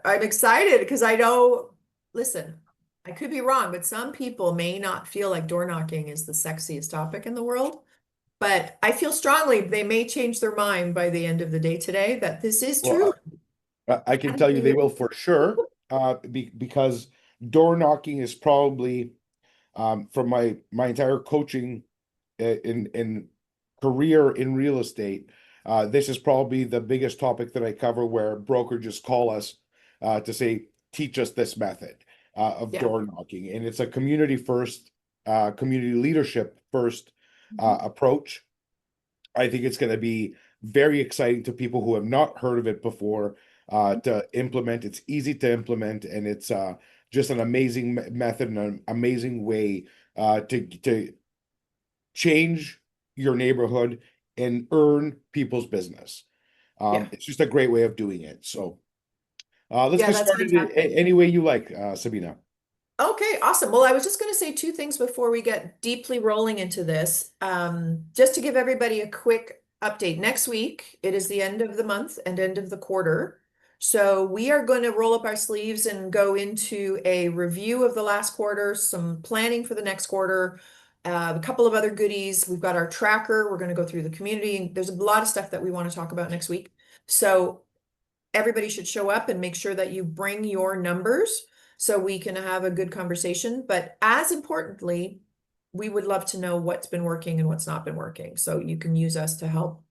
I'm excited because I know, listen, I could be wrong, but some people may not feel like door knocking is the sexiest topic in the world. But I feel strongly they may change their mind by the end of the day today that this is true. Well, I can tell you they will for sure, because door knocking is probably, from my entire coaching in career in real estate, this is probably the biggest topic that I cover where brokerages call us to say, teach us this method of Yeah. door knocking. And it's a community first, community leadership first Mhm. approach. I think it's going to be very exciting to people who have not heard of it before to implement. It's easy to implement, and it's just an amazing method and an amazing way to change your neighborhood and earn people's business. Yeah. It's just a great way of doing it. So let's Yeah, get that's started fantastic. any way you like, Sabina. Okay, awesome. Well, I was just going to say two things before we get deeply rolling into this. Just to give everybody a quick update. Next week, it is the end of the month and end of the quarter. So we are going to roll up our sleeves and go into a review of the last quarter, some planning for the next quarter, a couple of other goodies. We've got our tracker. We're going to go through the community. There's a lot of stuff that we want to talk about next week. So everybody should show up and make sure that you bring your numbers so we can have a good conversation. But as importantly, we would love to know what's been working and what's not been working. So you can use us to help,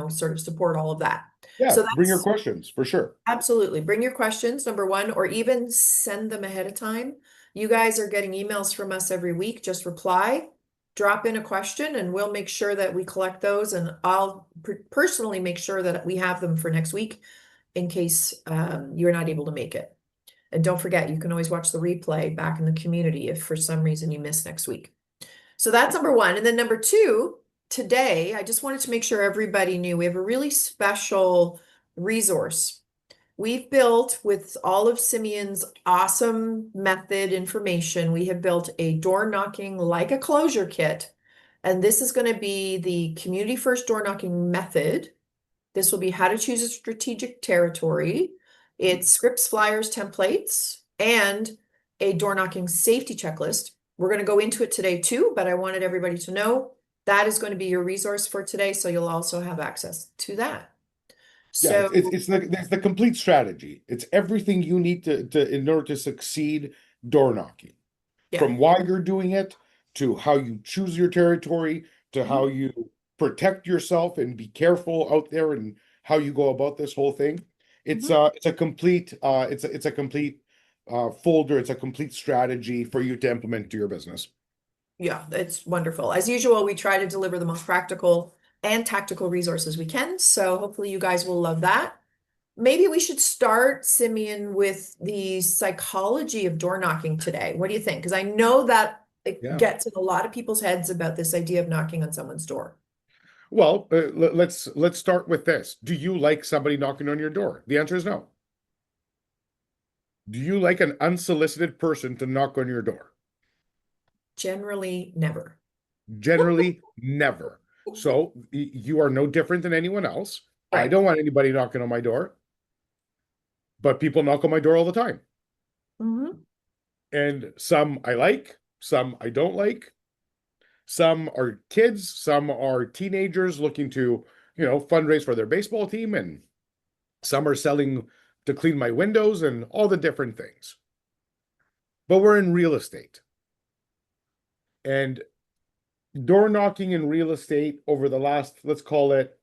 sort of support all of that. Yeah, So bring your that's questions for sure. absolutely bring your questions, number one, or even send them ahead of time. You guys are getting emails from us every week. Just reply, drop in a question, and we'll make sure that we collect those. And I'll personally make sure that we have them for next week in case you're not able to make it. And don't forget, you can always watch the replay back in the community if for some reason you miss next week. So that's number one. And then number two, today, I just wanted to make sure everybody knew we have a really special resource. We've built with all of Simeon's awesome method information, we have built a door knocking like a closure kit. And this is going to be the community first door knocking method. This will be how to choose a strategic territory. It's scripts, flyers, templates, and a door knocking safety checklist. We're going to go into it today too, but I wanted everybody to know that is going to be your resource for today. So you'll also have access to that. Yeah, So it's the complete strategy. It's everything you need to in order to succeed door knocking. yeah. From why you're doing it, to how you choose your territory, to how Mhm. you protect yourself and be careful out there, and how you go about this whole thing. Mhm. It's a complete it's a complete folder. It's a complete strategy for you to implement to your business. Yeah, it's wonderful. As usual, we try to deliver the most practical and tactical resources we can. So hopefully you guys will love that. Maybe we should start, Simeon, with the psychology of door knocking today. What do you think? Because I know that it Yeah. gets in a lot of people's heads about this idea of knocking on someone's door. Well, let's start with this. Do you like somebody knocking on your door? The answer is no. Do you like an unsolicited person to knock on your door? Generally, never. Generally, never. So you are no different than anyone else. I Right. don't want anybody knocking on my door, but people knock on my door all the time. Hmm. And some I like, some I don't like. Some are kids, some are teenagers looking to, fundraise for their baseball team, and some are selling to clean my windows and all the different things. But we're in real estate. And door knocking in real estate over the last, let's call it,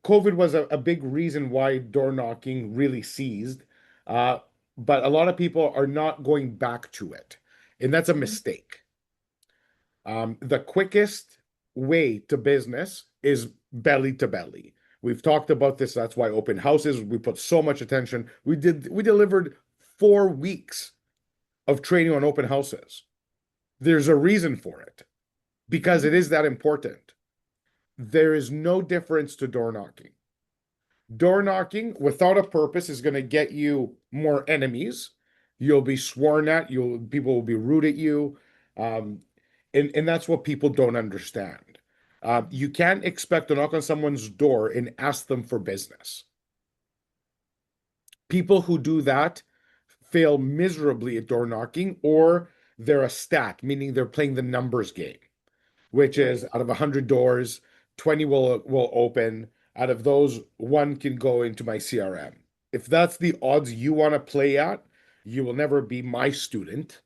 COVID was a big reason why door knocking really ceased. Uh, but a lot of people are not going back to it. And that's a mistake. The quickest way to business is belly to belly. We've talked about this. That's why open houses, we put so much attention. We delivered 4 weeks of training on open houses. There's a reason for it because it is that important. There is no difference to door knocking. Door knocking without a purpose is going to get you more enemies. You'll be sworn at. People will be rude at you. Um, and that's what people don't understand. You can't expect to knock on someone's door and ask them for business. People who do that fail miserably at door knocking, or they're a stat, meaning they're playing the numbers game, which Right. is out of 100 doors, 20 will open. Out of those, one can go into my CRM. If that's the odds you want to play at, you will never be my student.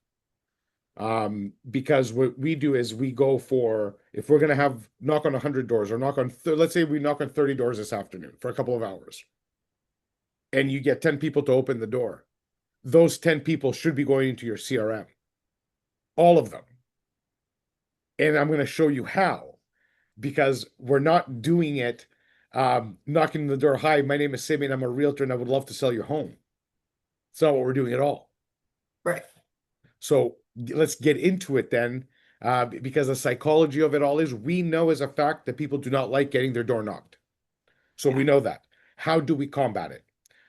Because what we do is we go for, if we're going to have knock on 100 doors or knock on, let's say we knock on 30 doors this afternoon for a couple of hours, and you get 10 people to open the door, those 10 people should be going into your CRM, all of them. And I'm going to show you how, because we're not doing it knocking on the door. Hi, my name is Simeon. I'm a realtor and I would love to sell your home. It's not what we're doing at all. Right. So let's get into it then, because the psychology of it all is we know as a fact that people do not like getting their door knocked. So Yeah. we know that. How do we combat it?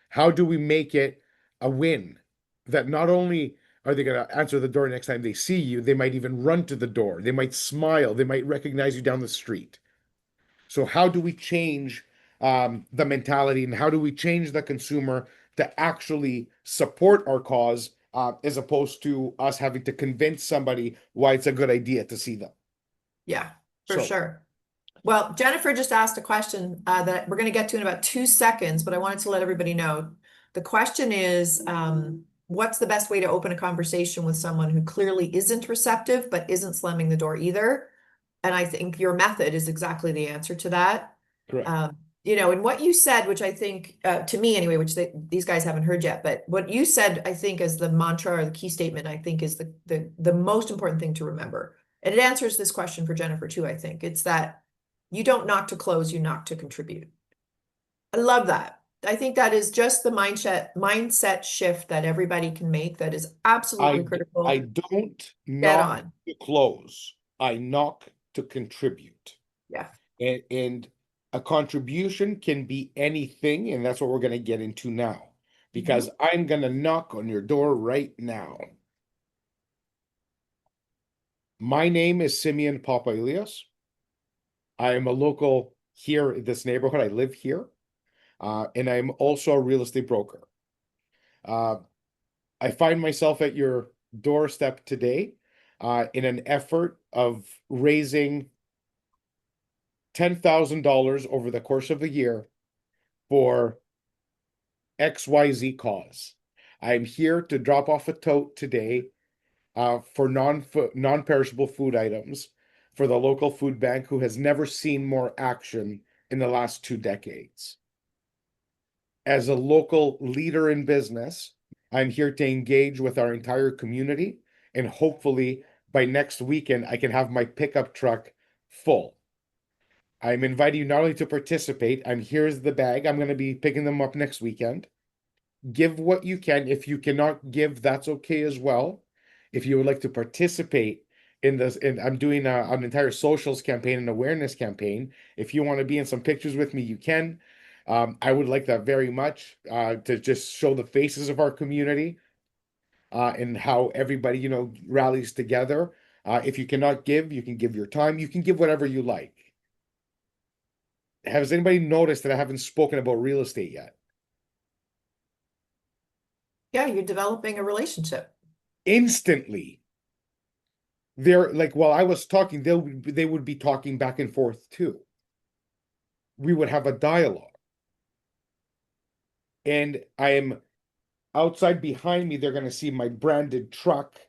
How do we make it a win? That not only are they going to answer the door next time they see you, they might even run to the door. They might smile. They might recognize you down the street. So how do we change the mentality, and how do we change the consumer to actually support our cause, as opposed to us having to convince somebody why it's a good idea to see them? Yeah, for So sure. Well, Jennifer just asked a question that we're going to get to in about 2 seconds, but I wanted to let everybody know. The question is, what's the best way to open a conversation with someone who clearly isn't receptive, but isn't slamming the door either? And I think your method is exactly the answer to that. correct. And what you said, which I think, to me anyway, which these guys haven't heard yet, but what you said, I think, as the mantra or the key statement, I think is the most important thing to remember. And it answers this question for Jennifer too, I think. It's that you don't knock to close, you knock to contribute. I love that. I think that is just the mindset shift that everybody can make that is absolutely I critical. don't Dead knock on. to close. I knock to contribute. Yeah. And a contribution can be anything, and that's what we're going to get into now. Because Mhm. I'm going to knock on your door right now. My name is Simeon Papailias. I am a local here in this neighborhood. I live here, and I'm also a real estate broker. Uh, I find myself at your doorstep today, in an effort of raising $10,000 over the course of the year for XYZ cause. I'm here to drop off a tote today, for non-perishable food items for the local food bank, who has never seen more action in the last 2 decades. As a local leader in business, I'm here to engage with our entire community, and hopefully by next weekend I can have my pickup truck full. I'm inviting you not only to participate, here's the bag. I'm going to be picking them up next weekend. Give what you can. If you cannot give, that's okay as well. If you would like to participate in this, and I'm doing an entire socials campaign, an awareness campaign. If you want to be in some pictures with me, you can. I would like that very much, to just show the faces of our community, and how everybody, rallies together. If you cannot give, you can give your time. You can give whatever you like. Has anybody noticed that I haven't spoken about real estate yet? Yeah, you're developing a relationship. Instantly, they're like, while I was talking, they would be talking back and forth too. We would have a dialogue. And I am outside behind me, they're going to see my branded truck.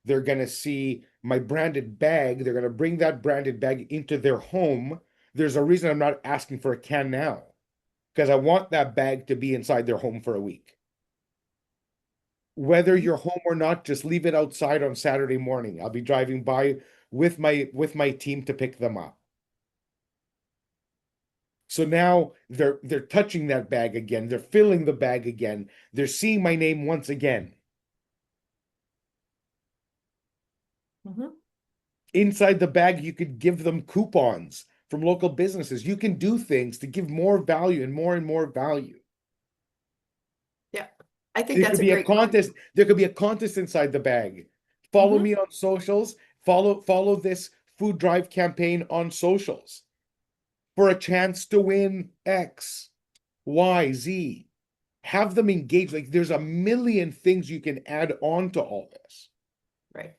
They're going to see my branded bag. They're going to bring that branded bag into their home. There's a reason I'm not asking for a can now, because I want that bag to be inside their home for a week. Whether Mhm. you're home or not, just leave it outside on Saturday morning. I'll be driving by with my team to pick them up. So now they're touching that bag again. They're filling the bag again. They're seeing my name once again. Mhm. Inside the bag, you could give them coupons from local businesses. You can do things to give more value and more value. Yeah. I think There that's could a be a great point. contest. There could be a contest inside the bag. Follow Mhm. me on socials. Follow this food drive campaign on socials for a chance to win X, Y, Z. have them engage. Like there's a million things you can add on to all this. Right.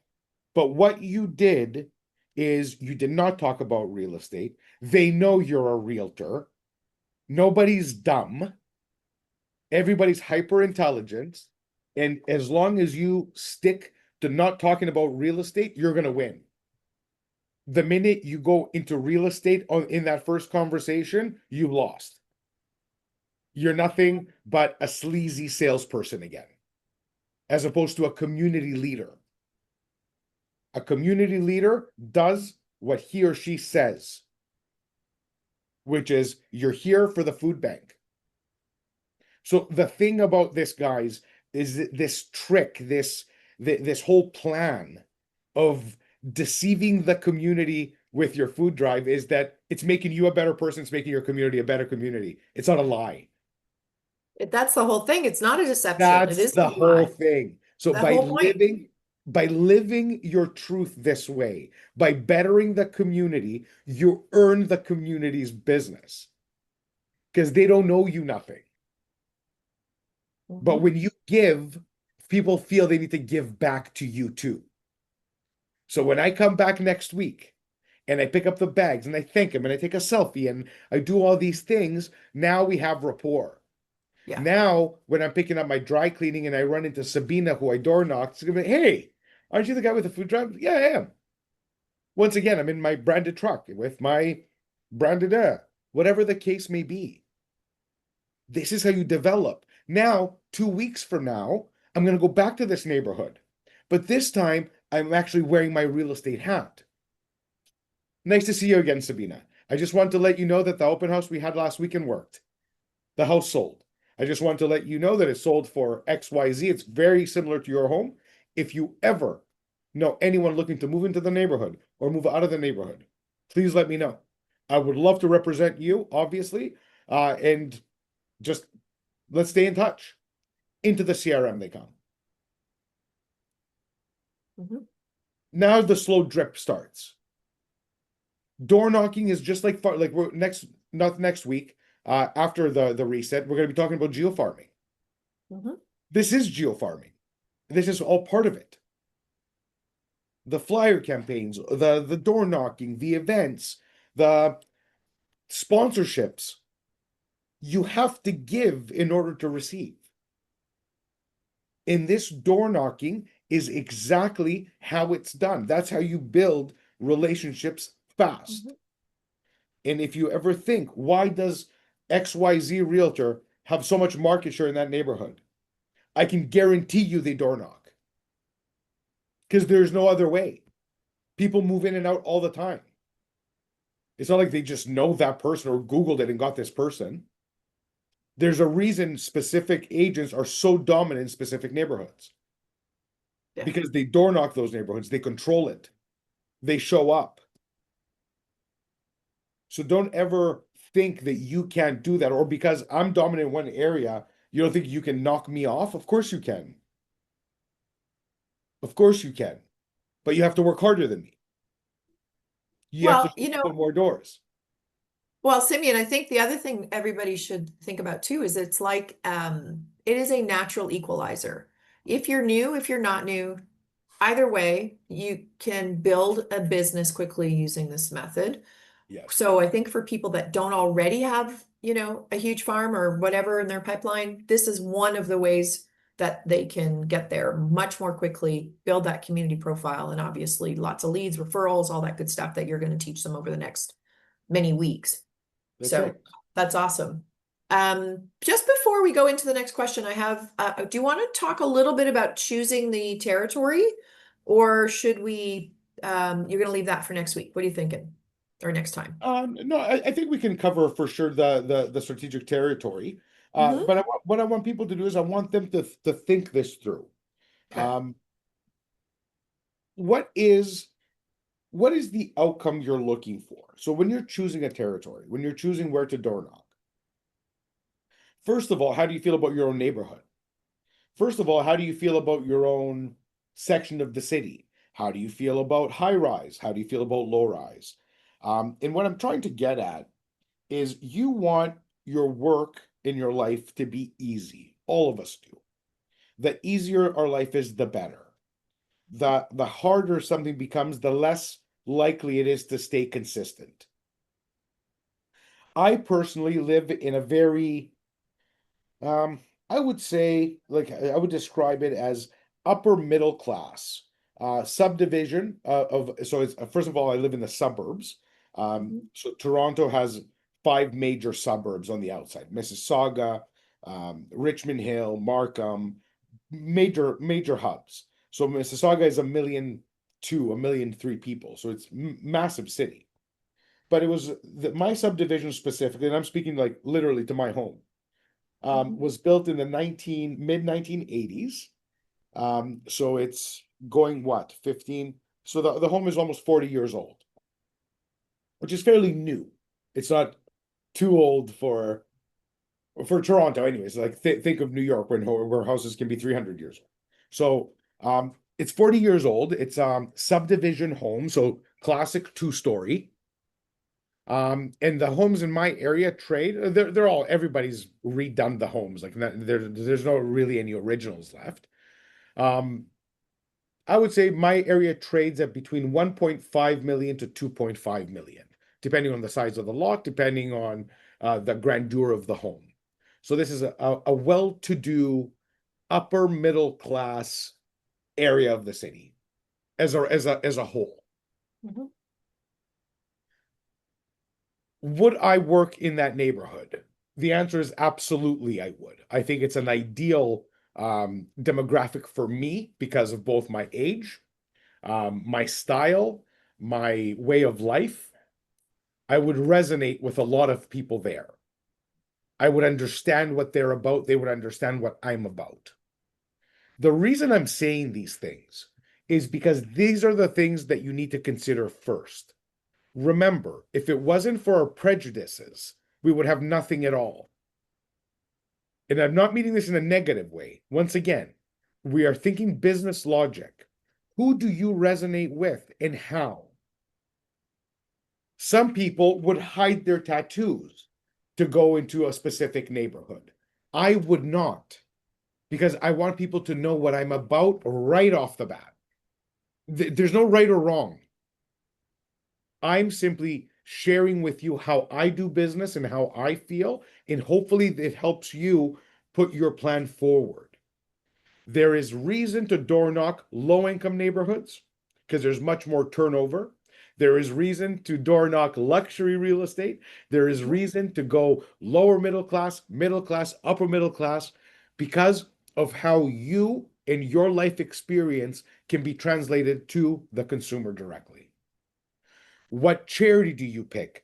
But what you did is you did not talk about real estate. They know you're a realtor. Nobody's dumb. Everybody's hyper intelligent. And as long as you stick to not talking about real estate, you're going to win. The minute you go into real estate in that first conversation, you lost. You're nothing but a sleazy salesperson again, as opposed to a community leader. A community leader does what he or she says, which is you're here for the food bank. So the thing about this, guys, is this trick, this whole plan of deceiving the community with your food drive is that it's making you a better person, it's making your community a better community. It's not a lie. That's the whole thing. It's not a deception. It That's isn't the a whole lie. thing. So The whole point. by living your truth this way, by bettering the community, you earn the community's business because they don't know you nothing. But Mhm. when you give, people feel they need to give back to you too. So when I come back next week and I pick up the bags and I thank them and I take a selfie and I do all these things, now we have rapport. Yeah. Now, when I'm picking up my dry cleaning and I run into Sabina, who I door knocked, she's gonna be, hey, aren't you the guy with the food drive? Yeah, I am. Once again, I'm in my branded truck with my branded whatever the case may be. This is how you develop. Now, 2 weeks from now, I'm gonna go back to this neighborhood. But this time, I'm actually wearing my real estate hat. Nice to see you again, Sabina. I just want to let you know that the open house we had last weekend worked. The house sold. I just want to let you know that it sold for XYZ. It's very similar to your home. If you ever know anyone looking to move into the neighborhood or move out of the neighborhood, please let me know. I would love to represent you, obviously, and just let's stay in touch. Into the CRM they come. Mhm. Now the slow drip starts. Door knocking is just like we're not next week. After the reset, we're going to be talking about geofarming. Mhm. This is geofarming. This is all part of it. The flyer campaigns, the door knocking, the events, the sponsorships. You have to give in order to receive. And this door knocking is exactly how it's done. That's how you build relationships fast. Mhm. And if you ever think, why does XYZ realtor have so much market share in that neighborhood? I can guarantee you they door knock because there's no other way. People move in and out all the time. It's not like they just know that person or Googled it and got this person. There's a reason specific agents are so dominant in specific neighborhoods Yeah. because they door knock those neighborhoods, they control it, they show up. So don't ever think that you can't do that, or because I'm dominant in one area, you don't think you can knock me off. Of course you can. Of course you can. But you have to work harder than me. You have to Well, show up on more doors. well, Simeon, I think the other thing everybody should think about too is it's like it is a natural equalizer. If you're new, if you're not new, either way, you can build a business quickly using this method. Yes. So I think for people that don't already have, a huge farm or whatever in their pipeline, this is one of the ways that they can get there much more quickly, build that community profile, and obviously lots of leads, referrals, all that good stuff that you're going to teach them over the next many weeks. That's So right. that's awesome. Just before we go into the next question, I have, do you want to talk a little bit about choosing the territory, or should we, you're going to leave that for next week? What are you thinking? Or next time? No, I think we can cover for sure the strategic territory. Hmm. But what I want people to do is I want them to think this through. Okay. Um, what is what is the outcome you're looking for? So when you're choosing a territory, when you're choosing where to door knock, first of all, how do you feel about your own neighborhood? First of all, how do you feel about your own section of the city? How do you feel about high rise? How do you feel about low rise? And what I'm trying to get at is you want your work in your life to be easy. all of us do. The easier our life is, the better. The harder something becomes, the less likely it is to stay consistent. I personally live in a very, I would say, like I would describe it as upper middle class subdivision of. So it's first of all, I live in the suburbs. Mhm. So Toronto has five major suburbs on the outside: Mississauga, Richmond Hill, Markham, major hubs. So Mississauga is 1,200,000, 1,300,000 people. So it's massive city. But it was my subdivision specifically, and I'm speaking like literally to my home, Mhm. was built in the mid 1980s. So it's going what, 15? So the home is almost 40 years old, which is fairly new. It's not too old for Toronto, anyways. Like think of New York where houses can be 300 years old. So it's 40 years old. It's subdivision home, so classic two-story. And the homes in my area trade, they're all, everybody's redone the homes. Like there's no really any originals left. Um, I would say my area trades at between 1.5 million to 2.5 million, depending on the size of the lot, depending on the grandeur of the home. So this is a well-to-do upper middle class area of the city as a whole. Mhm. Would I work in that neighborhood? The answer is absolutely I would. I think it's an ideal demographic for me because of both my age, my style, my way of life. I would resonate with a lot of people there. I would understand what they're about. They would understand what I'm about. The reason I'm saying these things is because these are the things that you need to consider first. Remember, if it wasn't for our prejudices, we would have nothing at all. And I'm not meaning this in a negative way. Once again, we are thinking business logic. Who do you resonate with and how? Some people would hide their tattoos to go into a specific neighborhood. I would not, because I want people to know what I'm about right off the bat. There's no right or wrong. I'm simply sharing with you how I do business and how I feel, and hopefully it helps you put your plan forward. There is reason to door knock low income neighborhoods because there's much more turnover. There is reason to door knock luxury real estate. There is Mhm. reason to go lower middle class, upper middle class because of how you and your life experience can be translated to the consumer directly. What charity do you pick?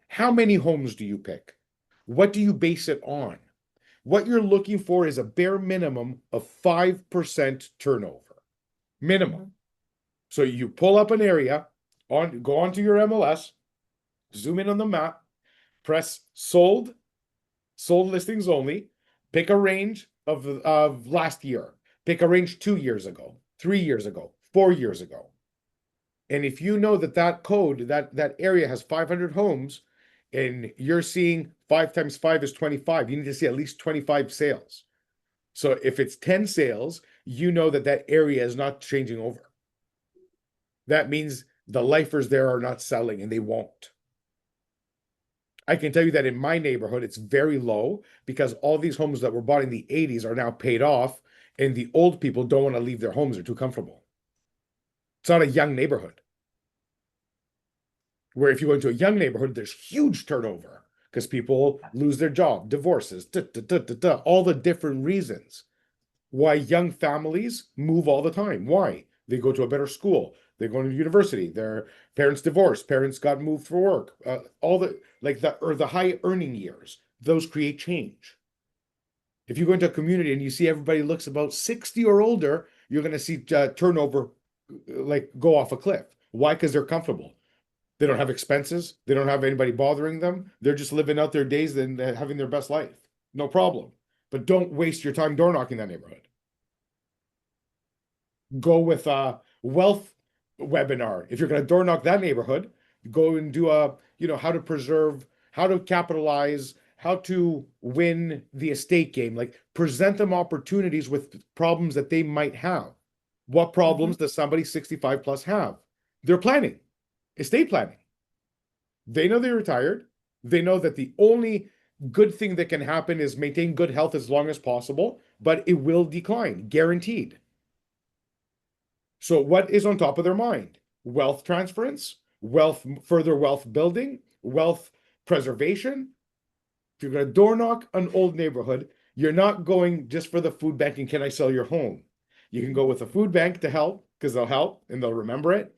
How many homes do you pick? What do you base it on? What you're looking for is a bare minimum of 5% turnover. Minimum. Mhm. So you pull up an area, go onto your MLS, zoom in on the map, press sold listings only, pick a range of last year, pick a range 2 years ago, 3 years ago, 4 years ago. And if you know that code, that area has 500 homes, and you're seeing 5 times 5 is 25, you need to see at least 25 sales. So if it's 10 sales, you know that area is not changing over. That means the lifers there are not selling and they won't. I can tell you that in my neighborhood, it's very low because all these homes that were bought in the 80s are now paid off, and the old people don't want to leave their homes. They're too comfortable. It's not a young neighborhood. Where if you go into a young neighborhood, there's huge turnover because people lose their job, divorces, all the different reasons why young families move all the time. Why? They go to a better school. They go to university. Their parents divorced. Parents got moved for work. All the like the high earning years. Those create change. If you go into a community and you see everybody looks about 60 or older, you're going to see turnover like go off a cliff. Why? Because they're comfortable. They don't have expenses. They don't have anybody bothering them. They're just living out their days and having their best life. No problem. But don't waste your time door knocking that neighborhood. Go with a wealth webinar. If you're going to door knock that neighborhood, go and do how to preserve, how to capitalize, how to win the estate game, like present them opportunities with problems that they might have. What problems does somebody 65 plus have? They're planning, estate planning. They know they're retired. They know that the only good thing that can happen is maintain good health as long as possible, but it will decline, guaranteed. So what is on top of their mind? Wealth transference, further wealth building, wealth preservation. If you're going to door knock an old neighborhood, you're not going just for the food bank and can I sell your home? You can go with a food bank to help because they'll help and they'll remember it,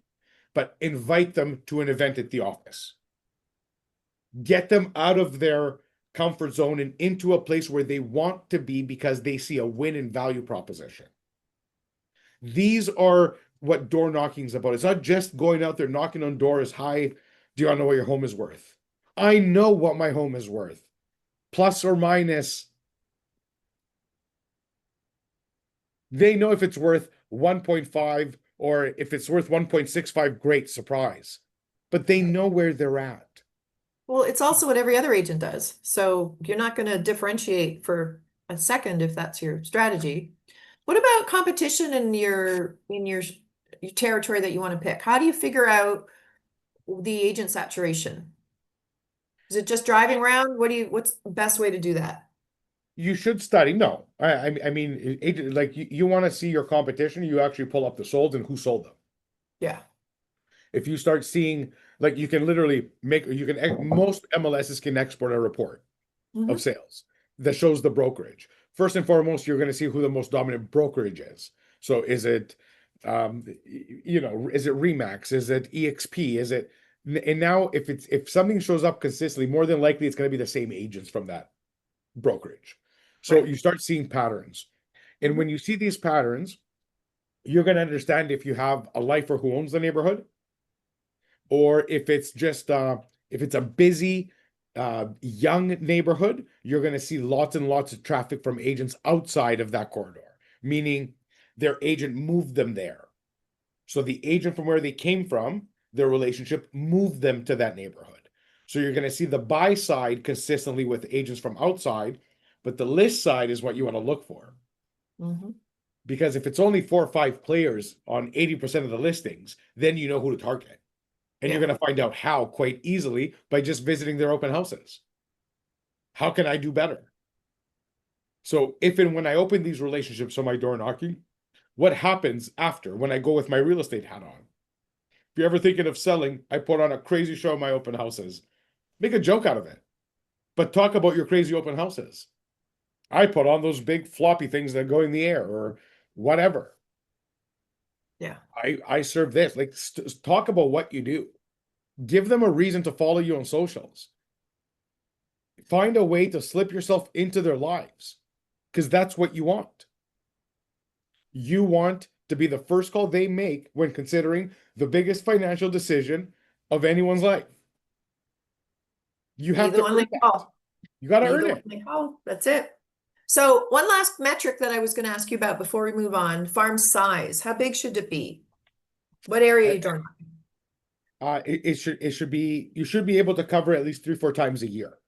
but invite them to an event at the office. Get them out of their comfort zone and into a place where they want to be because they see a win in value proposition. These are what door knocking is about. It's not just going out there knocking on doors. Hi, do you want to know what your home is worth? I know what my home is worth, plus or minus. They know if it's worth 1.5 or if it's worth 1.65, great surprise. But they know where they're at. Well, it's also what every other agent does. So you're not going to differentiate for a second if that's your strategy. What about competition in your territory that you want to pick? How do you figure out the agent saturation? Is it just driving around? What's the best way to do that? You should study. No, I mean, like you want to see your competition, you actually pull up the solds and who sold them. Yeah. If you start seeing, like, you can literally most MLSs can export a report of Mhm. sales that shows the brokerage. First and foremost, you're going to see who the most dominant brokerage is. So is it, is it Remax? Is it EXP? Is it, and now if something shows up consistently, more than likely it's going to be the same agents from that brokerage. So Right. you start seeing patterns. And Mhm. when you see these patterns, you're going to understand if you have a lifer who owns the neighborhood or if it's just if it's a busy young neighborhood, you're going to see lots and lots of traffic from agents outside of that corridor, meaning their agent moved them there. So the agent from where they came from, their relationship moved them to that neighborhood. So you're going to see the buy side consistently with agents from outside, but the list side is what you want to look for. Mhm. Because if it's only 4 or 5 players on 80% of the listings, then you know who to target. And you're Yeah. going to find out how quite easily by just visiting their open houses. How can I do better? So if and when I open these relationships on my door knocking, what happens after when I go with my real estate hat on? If you're ever thinking of selling, I put on a crazy show at my open houses. Make a joke out of it, but talk about your crazy open houses. I put on those big floppy things that go in the air or whatever. Yeah. I serve this. Like, talk about what you do. Give them a reason to follow you on socials. Find a way to slip yourself into their lives because that's what you want. You want to be the first call they make when considering the biggest financial decision of anyone's life. You Be have the to one earn they that. call. You got to Be earn the one it. they call. That's it. So one last metric that I was going to ask you about before we move on, farm size. How big should it be? What area are you doing? It should be you should be able to cover at least 3 or 4 times a year.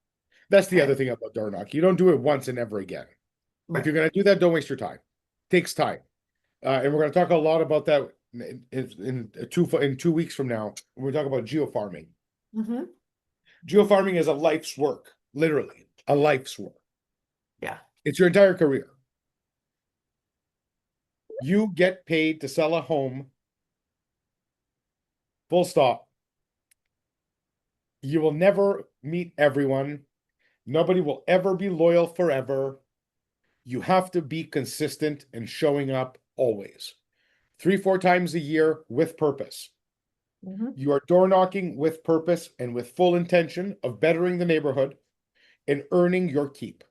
That's the other Okay. thing about door knock. You don't do it once and never again. If Right. you're going to do that, don't waste your time. It takes time. And we're going to talk a lot about that in 2 weeks from now. We're talking about geofarming. Mm-hmm. Geofarming is a life's work, literally a life's work. Yeah. It's your entire career. You get paid to sell a home, full stop. You will never meet everyone. Nobody will ever be loyal forever. You have to be consistent and showing up always. 3, 4 times a year with purpose. Mm-hmm. You are door knocking with purpose and with full intention of bettering the neighborhood and earning your keep.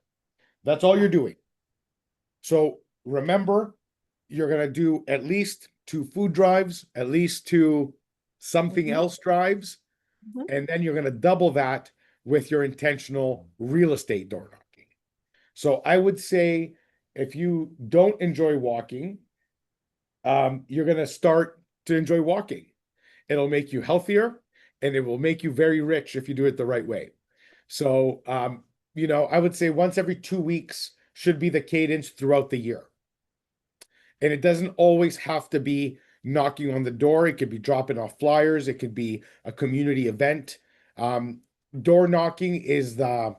That's all Yeah. you're doing. So remember, you're going to do at least 2 food drives, at least 2 something Mm-hmm. else drives, Mm-hmm. and then you're going to double that with your intentional real estate door knocking. So I would say if you don't enjoy walking, you're going to start to enjoy walking. It'll make you healthier and it will make you very rich if you do it the right way. So I would say once every 2 weeks should be the cadence throughout the year. And it doesn't always have to be knocking on the door. It could be dropping off flyers. It could be a community event. Um, Door knocking is the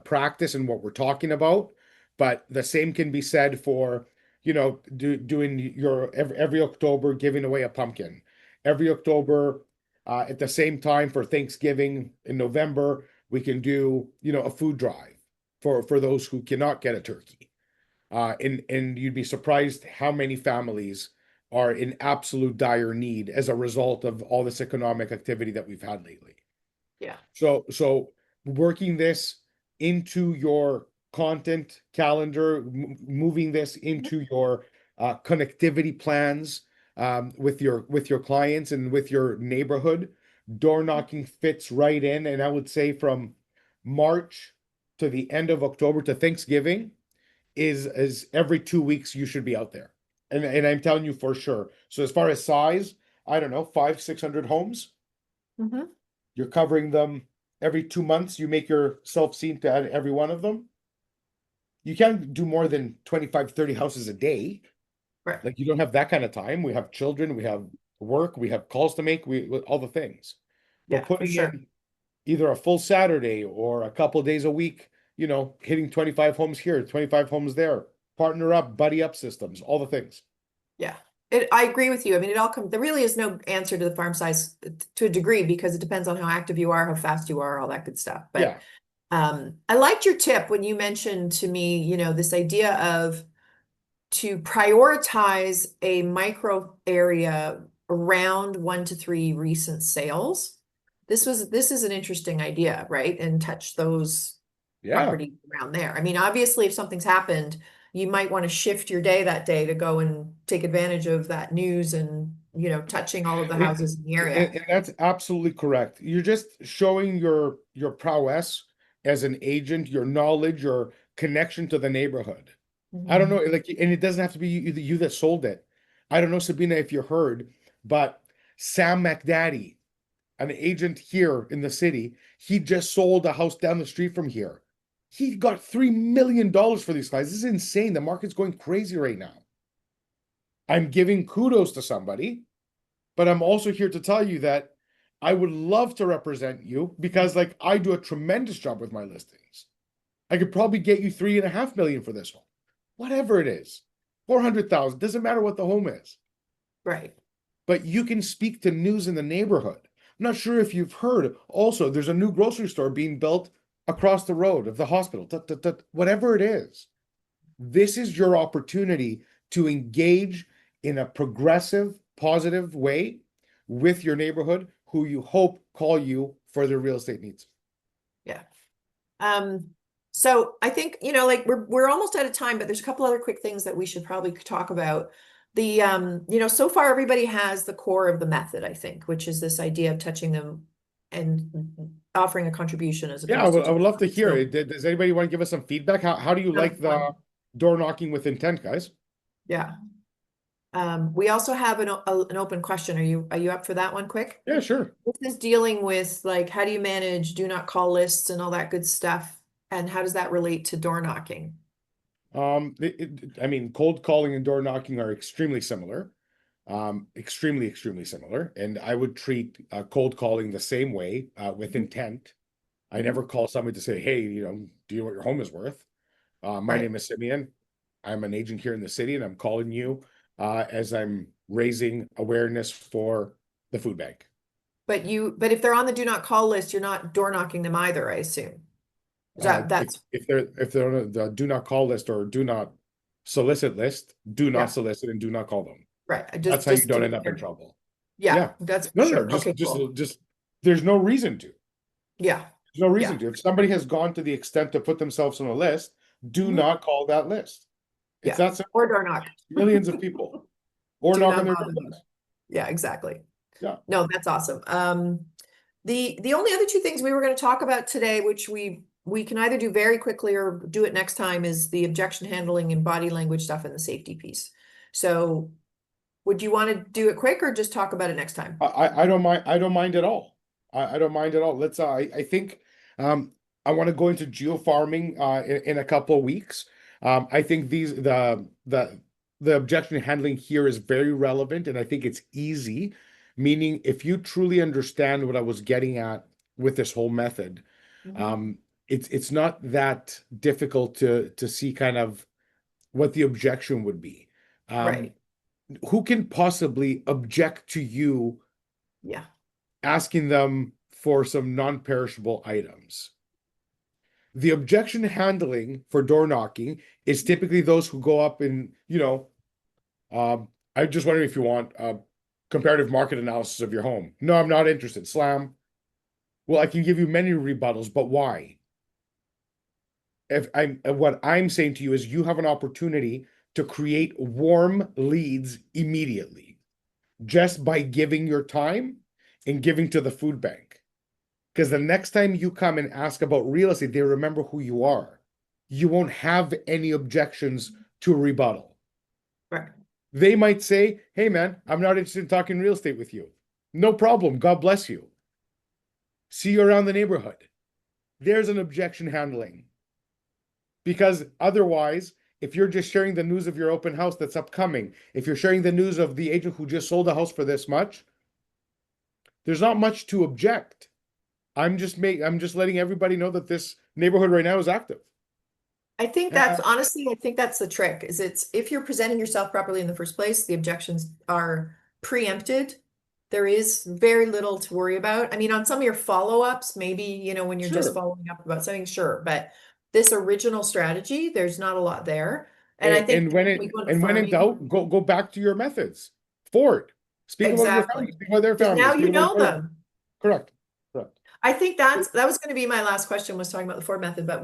practice and what we're talking about, but the same can be said for, doing your every October giving away a pumpkin. Every October, at the same time for Thanksgiving in November, we can do, a food drive for those who cannot get a turkey. And you'd be surprised how many families are in absolute dire need as a result of all this economic activity that we've had lately. Yeah. So working this into your content calendar, moving this into your connectivity plans with your clients and with your neighborhood, door knocking fits right in. And I would say from March to the end of October to Thanksgiving is every 2 weeks you should be out there. And I'm telling you for sure. So as far as size, I don't know, 500-600 homes. Mhm. You're covering them every 2 months. You make yourself seen to every one of them. You can't do more than 25, 30 houses a day. Right. Like you don't have that kind of time. We have children, we have work, we have calls to make, we all the things. But Yeah, for putting sure. in either a full Saturday or a couple days a week, hitting 25 homes here, 25 homes there, partner up, buddy up systems, all the things. Yeah. I agree with you. I mean, it all comes, there really is no answer to the farm size to a degree because it depends on how active you are, how fast you are, all that good stuff. But Yeah. I liked your tip when you mentioned to me, this idea of to prioritize a micro area around 1 to 3 recent sales. This is an interesting idea, right? And touch those Yeah. properties around there. I mean, obviously, if something's happened, you might want to shift your day that day to go and take advantage of that news and, touching all of the And, houses in the area. and that's absolutely correct. You're just showing your prowess as an agent, your knowledge, your connection to the neighborhood. I don't know, Mhm. like, and it doesn't have to be you that sold it. I don't know, Sabina, if you heard, but Sam McDaddy, an agent here in the city, he just sold a house down the street from here. He got $3 million for these guys. This is insane. The market's going crazy right now. I'm giving kudos to somebody, but I'm also here to tell you that I would love to represent you because, like, I do a tremendous job with my listings. I could probably get you 3.5 million for this one, whatever it is, 400,000. Doesn't matter what the home is, Right. but you can speak to news in the neighborhood. I'm not sure if you've heard. Also, there's a new grocery store being built across the road of the hospital. Whatever it is, this is your opportunity to engage in a progressive, positive way with your neighborhood who you hope call you for their real estate needs. Yeah. Um, so I think, like we're almost out of time, but there's a couple other quick things that we should probably talk about. The so far everybody has the core of the method, I think, which is this idea of touching them and offering a contribution as Yeah, I opposed to would, I just would love to hear so it. Does anybody want to give us some feedback? How do you that's like one. the door knocking with intent, guys? Yeah. We also have an open question. Are you up for that one quick? Yeah, sure. This is dealing with like how do you manage do not call lists and all that good stuff, and how does that relate to door knocking? I mean, cold calling and door knocking are extremely similar, extremely, extremely similar. And I would treat cold calling the same way with Mhm. intent. I Mhm. never call somebody to say, hey, do you know what your home is worth? My Right. name is Simeon. I'm an agent here in the city, and I'm calling you as I'm raising awareness for the food bank. But if they're on the do not call list, you're not door knocking them either, I assume. Is Uh, that if that's if they're on the do not call list or do not solicit list, do not yeah, solicit and do not call them. right. That's how you Just to don't be end up in clear. trouble. Yeah, Yeah. that's for No, no, no. sure. Just, Okay, just, cool. just. There's no reason to. Yeah, There's no yeah. reason to. If somebody has gone to the extent to put themselves on a list, do Mhm. not call that list. It's Yeah. that Or simple. door knock. Millions of people, or Do knock on not their bother them. doors. Yeah, exactly. Yeah. No, that's awesome. The only other two things we were going to talk about today, which we can either do very quickly or do it next time, is the objection handling and body language stuff and the safety piece. So would you want to do it quick or just talk about it next time? I don't mind. I don't mind at all. I don't mind at all. Let's. I think. Um. I want to go into geofarming in a couple of weeks. I think the objection handling here is very relevant, and I think it's easy. Meaning, if you truly understand what I was getting at with this whole method, Mhm. um, it's not that difficult to see kind of what the objection would be. Um, Right. who can possibly object to you Yeah. asking them for some non-perishable items? The objection handling for door knocking is typically those who go up and, I'm just wondering if you want a comparative market analysis of your home. No, I'm not interested. Slam. Well, I can give you many rebuttals, but why? If I'm What I'm saying to you is you have an opportunity to create warm leads immediately just by giving your time and giving to the food bank. Because the next time you come and ask about real estate, they remember who you are. You won't have any objections to a rebuttal. Right. They might say, hey, man, I'm not interested in talking real estate with you. No problem. God bless you. See you around the neighborhood. There's an objection handling. Because otherwise, if you're just sharing the news of your open house that's upcoming, if you're sharing the news of the agent who just sold a house for this much, there's not much to object. I'm just letting everybody know that this neighborhood right now is active. I think Uh, that's honestly, I think that's the trick, is it's if you're presenting yourself properly in the first place, the objections are preempted. There is very little to worry about. I mean, on some of your follow-ups, maybe, when you're just sure. following up about something, sure, but this original strategy, there's not a lot there. And I And, think we go into when in farming, doubt, go back to your methods. Forward. Speak about your family. exactly. Speak about their Because family. now Speak you about know whatever. them. Correct. Correct. I think that was going to be my last question, was talking about the Ford method, but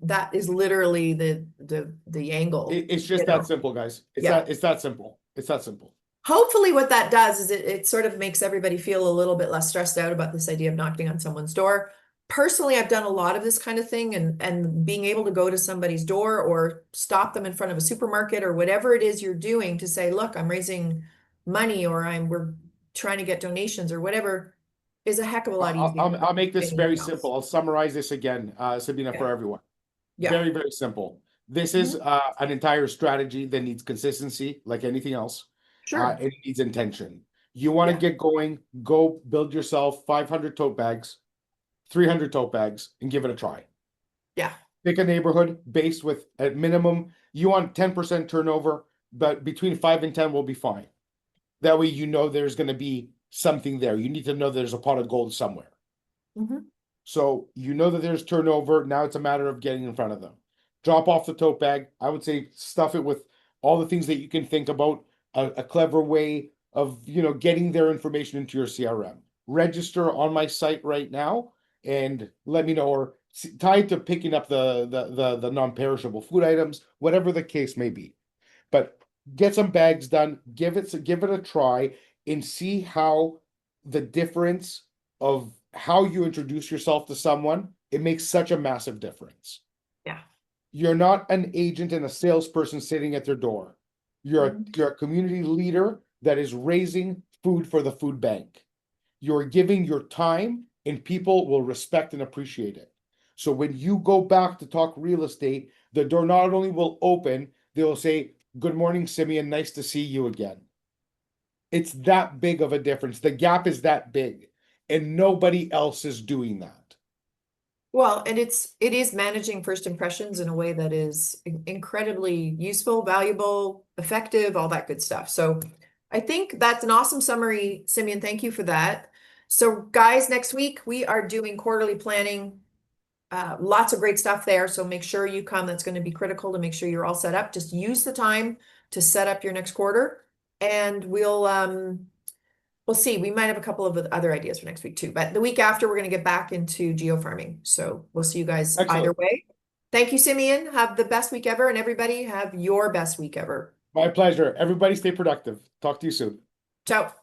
that is literally the angle, It's just that simple, guys. Yeah. It's that simple. It's that simple. Hopefully what that does is it sort of makes everybody feel a little bit less stressed out about this idea of knocking on someone's door. Personally, I've done a lot of this kind of thing, and being able to go to somebody's door or stop them in front of a supermarket or whatever it is you're doing to say, look, I'm raising money, or we're trying to get donations or whatever, is a heck of a lot easier I'll make than this very anything else. simple. I'll summarize this again, Sabina, for Yeah. everyone. Yeah. Very, very simple. This is Mhm. an entire strategy that needs consistency, like anything else. Sure. It needs intention. You want to Yeah. get going, go build yourself 500 tote bags, 300 tote bags, and give it a try. Yeah. Pick a neighborhood based with, at minimum, you want 10% turnover, but between 5 and 10 will be fine. That way, there's going to be something there. You need to know there's a pot of gold somewhere. Mhm. So you know that there's turnover. Now it's a matter of getting in front of them. Drop off the tote bag. I would say stuff it with all the things that you can think about, a clever way of, getting their information into your CRM. Register on my site right now and let me know, or tied to picking up the non-perishable food items, whatever the case may be. But get some bags done, give it a try, and see how the difference of how you introduce yourself to someone, it makes such a massive difference. Yeah. You're not an agent and a salesperson sitting at their door. Mhm. You're a community leader that is raising food for the food bank. You're giving your time, and people will respect and appreciate it. So when you go back to talk real estate, the door not only will open, they will say, good morning, Simeon, nice to see you again. It's that big of a difference. The gap is that big, and nobody else is doing that. Well, and it is managing first impressions in a way that is incredibly useful, valuable, effective, all that good stuff. So I think that's an awesome summary, Simeon. Thank you for that. So guys, next week we are doing quarterly planning. Lots of great stuff there. So make sure you come. That's going to be critical to make sure you're all set up. Just use the time to set up your next quarter, and we'll see. We might have a couple of other ideas for next week too, but the week after, we're going to get back into geofarming. So we'll see you guys either Excellent. way. Thank you, Simeon. Have the best week ever, and everybody have your best week ever. My pleasure. Everybody stay productive. Talk to you soon. Ciao.